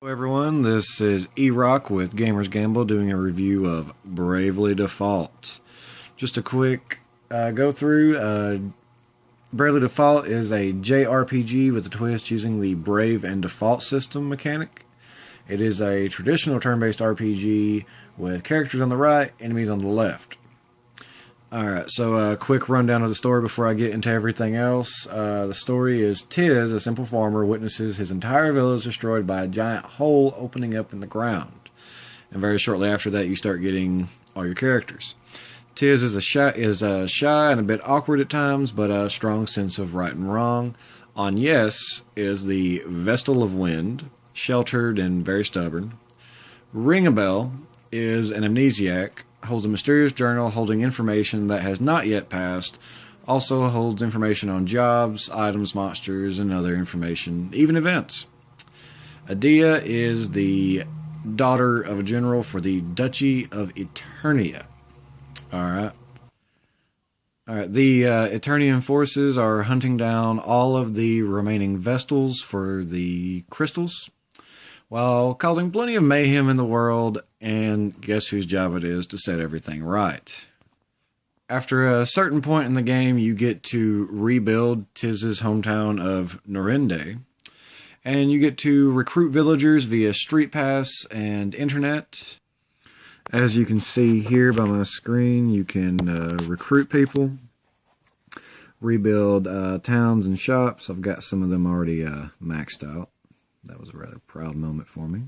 Hello everyone, this is Erok with Gamerzgamble doing a review of Bravely Default. Just a quick go through. Bravely Default is a JRPG with a twist using the Brave and Default system mechanic. It is a traditional turn-based RPG with characters on the right, enemies on the left. Alright, so a quick rundown of the story before I get into everything else. The story is Tiz, a simple farmer, witnesses his entire village destroyed by a giant hole opening up in the ground. And very shortly after that, you start getting all your characters. Tiz is shy and a bit awkward at times, but a strong sense of right and wrong. Agnes is the Vestal of Wind, sheltered and very stubborn. Ring-a-Bell is an amnesiac, holds a mysterious journal holding information that has not yet passed, also holds information on jobs, items, monsters, and other information, even events. Adia is the daughter of a general for the Duchy of Eternia. Alright. The Eternian forces are hunting down all of the remaining Vestals for the crystals, while causing plenty of mayhem in the world, and guess whose job it is to set everything right. After a certain point in the game, you get to rebuild Tiz's hometown of Norende, and you get to recruit villagers via street pass and internet. As you can see here by my screen, you can recruit people, rebuild towns and shops. I've got some of them already maxed out. That was a rather proud moment for me.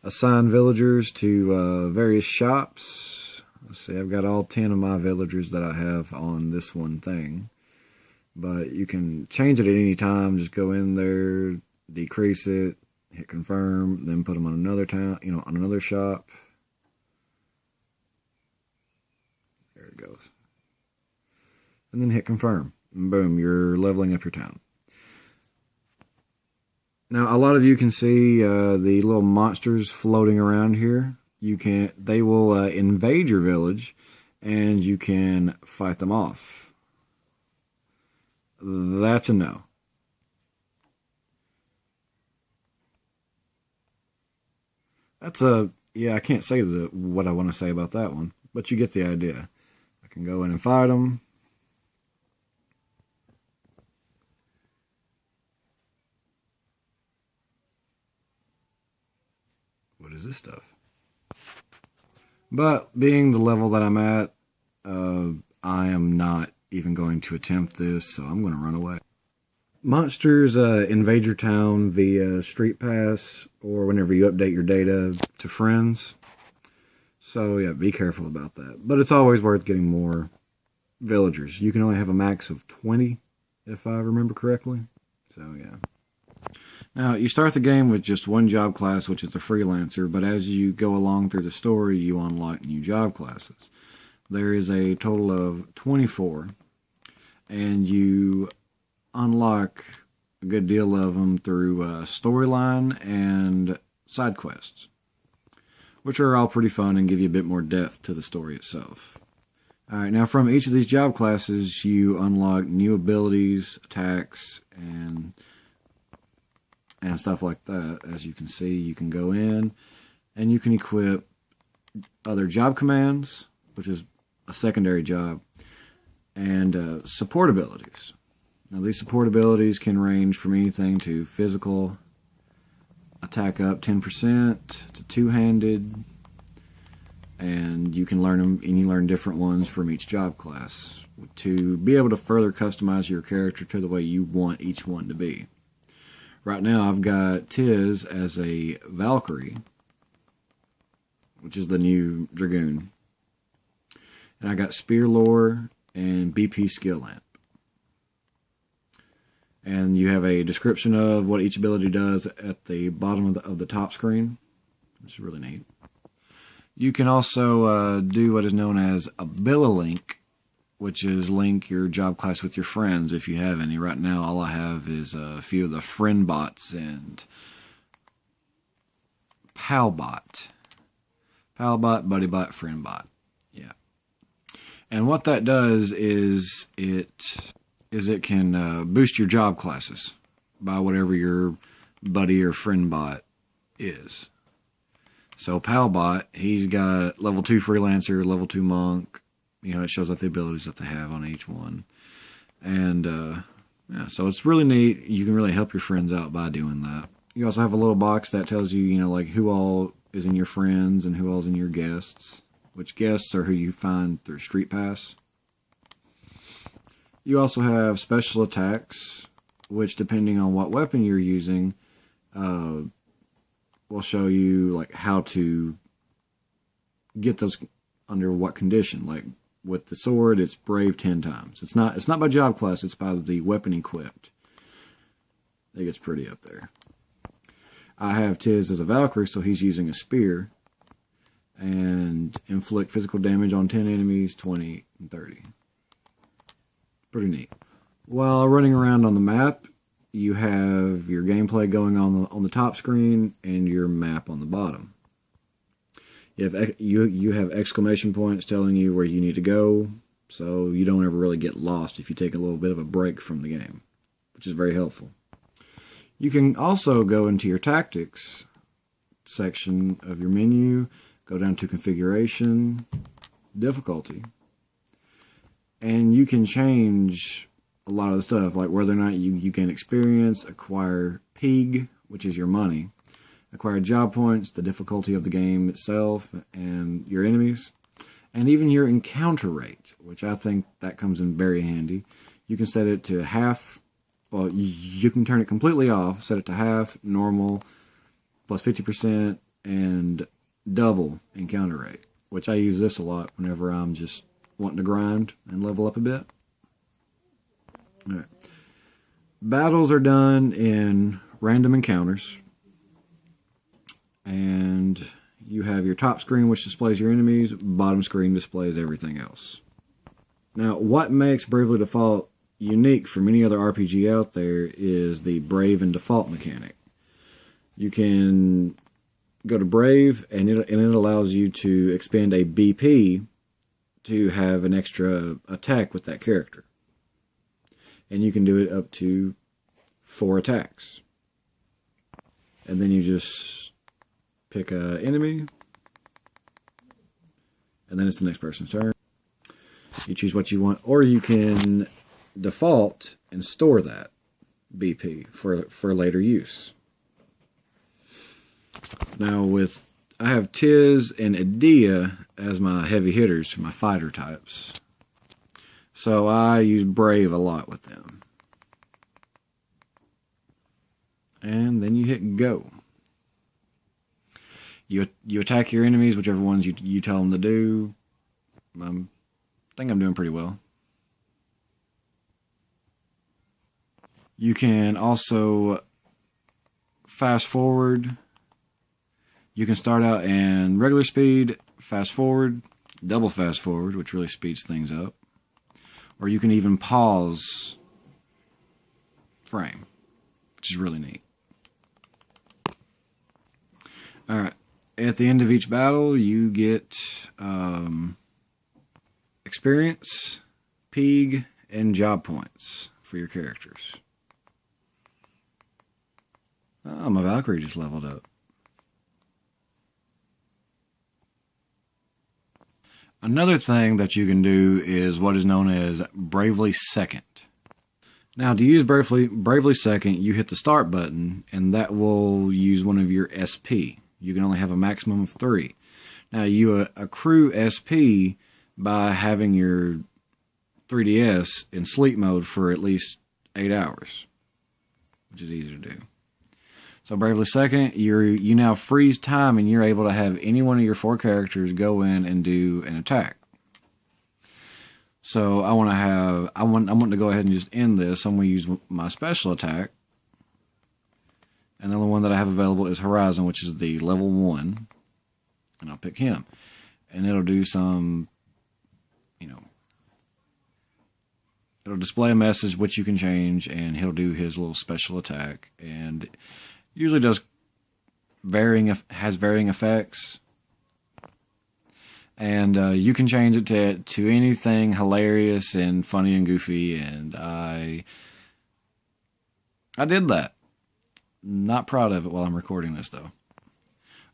Assign villagers to various shops. Let's see, I've got all 10 of my villagers that I have on this one thing. But you can change it at any time. Just go in there, decrease it, hit confirm, then put them on another town, on another shop. There it goes. And then hit confirm. And boom, you're leveling up your town. Now, a lot of you can see the little monsters floating around here. They will invade your village, and you can fight them off. That's a no. Yeah, I can't say what I want to say about that one, but you get the idea. I can go in and fight them. What is this stuff? But being the level that I'm at, I am not even going to attempt this, so I'm going to run away. Monsters invade your town via street pass or whenever you update your data to friends. So yeah, be careful about that. But it's always worth getting more villagers. You can only have a max of 20, if I remember correctly. So yeah. Now, you start the game with just one job class, which is the Freelancer, but as you go along through the story, you unlock new job classes. There is a total of 24, and you unlock a good deal of them through storyline and side quests, which are all pretty fun and give you a bit more depth to the story itself. Alright, now from each of these job classes, you unlock new abilities, attacks, and stuff like that. As you can see, you can go in and you can equip other job commands, which is a secondary job, and support abilities. Now, these support abilities can range from anything to physical, attack up 10%, to two-handed, and you can learn them, and you learn different ones from each job class to be able to further customize your character to the way you want each one to be. Right now, I've got Tiz as a Valkyrie, which is the new Dragoon. And I got Spear Lore and BP Skill Lamp. And you have a description of what each ability does at the bottom of the top screen, which is really neat. You can also do what is known as a Link, which is link your job class with your friends if you have any. Right now, all I have is a few of the friend bots and Palbot. Palbot, BuddyBot, FriendBot. Yeah. And what that does is it can boost your job classes by whatever your buddy or friend bot is. So Palbot, he's got level 2 Freelancer, level 2 Monk. You know, it shows out the abilities that they have on each one. And, yeah, so it's really neat. You can really help your friends out by doing that. You also have a little box that tells you, you know, like who all is in your friends and who all is in your guests. Which guests are who you find through Street Pass. You also have special attacks, which depending on what weapon you're using, will show you like how to get those under what condition. Like with the sword, it's brave 10 times. It's not by job class, it's by the weapon equipped. It gets pretty up there. I have Tiz as a Valkyrie, so he's using a spear. And inflict physical damage on 10 enemies, 20, and 30. Pretty neat. While running around on the map, you have your gameplay going on the top screen and your map on the bottom. You have exclamation points telling you where you need to go, so you don't ever really get lost if you take a little bit of a break from the game, which is very helpful. You can also go into your tactics section of your menu, go down to configuration, difficulty, and you can change a lot of the stuff, like whether or not you gain experience, acquire PEG, which is your money, acquire job points, the difficulty of the game itself, and your enemies, and even your encounter rate, which I think that comes in very handy. You can set it to half, well, you can turn it completely off, set it to half, normal, plus 50%, and double encounter rate, which I use this a lot whenever I'm just wanting to grind and level up a bit. All right. Battles are done in random encounters, and you have your top screen, which displays your enemies, bottom screen displays everything else. Now, what makes Bravely Default unique from any other RPG out there is the Brave and Default mechanic. You can go to Brave, and it allows you to expend a BP to have an extra attack with that character. And you can do it up to 4 attacks. And then you just pick an enemy, and then it's the next person's turn. You choose what you want, or you can default and store that BP for later use. Now I have Tiz and Edea as my heavy hitters, my fighter types. So I use Brave a lot with them. And then you hit go. You attack your enemies, whichever ones you tell them to do. I think I'm doing pretty well. You can also fast forward. You can start out in regular speed, fast forward, double fast forward, which really speeds things up. Or you can even pause frame, which is really neat. Alright, at the end of each battle, you get experience, PEG, and job points for your characters. Oh, my Valkyrie just leveled up. Another thing that you can do is what is known as Bravely Second. Now, to use Bravely Second, you hit the start button, and that will use one of your SP. You can only have a maximum of 3. Now, you accrue SP by having your 3DS in sleep mode for at least 8 hours, which is easy to do. So Bravely Second, you now freeze time, and you're able to have any one of your 4 characters go in and do an attack. So I want to go ahead and just end this. I'm going to use my special attack. And the only one that I have available is Horizon, which is the level 1. And I'll pick him. And it'll do some, it'll display a message which you can change, and he'll do his little special attack. And usually has varying effects. And you can change it to anything hilarious and funny and goofy, and I did that. Not proud of it while I'm recording this, though.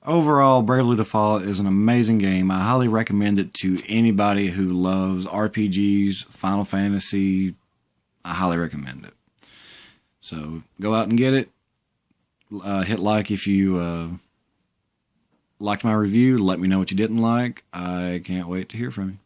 Overall, Bravely Default is an amazing game. I highly recommend it to anybody who loves RPGs, Final Fantasy. I highly recommend it. So go out and get it. Hit like if you liked my review. Let me know what you didn't like. I can't wait to hear from you.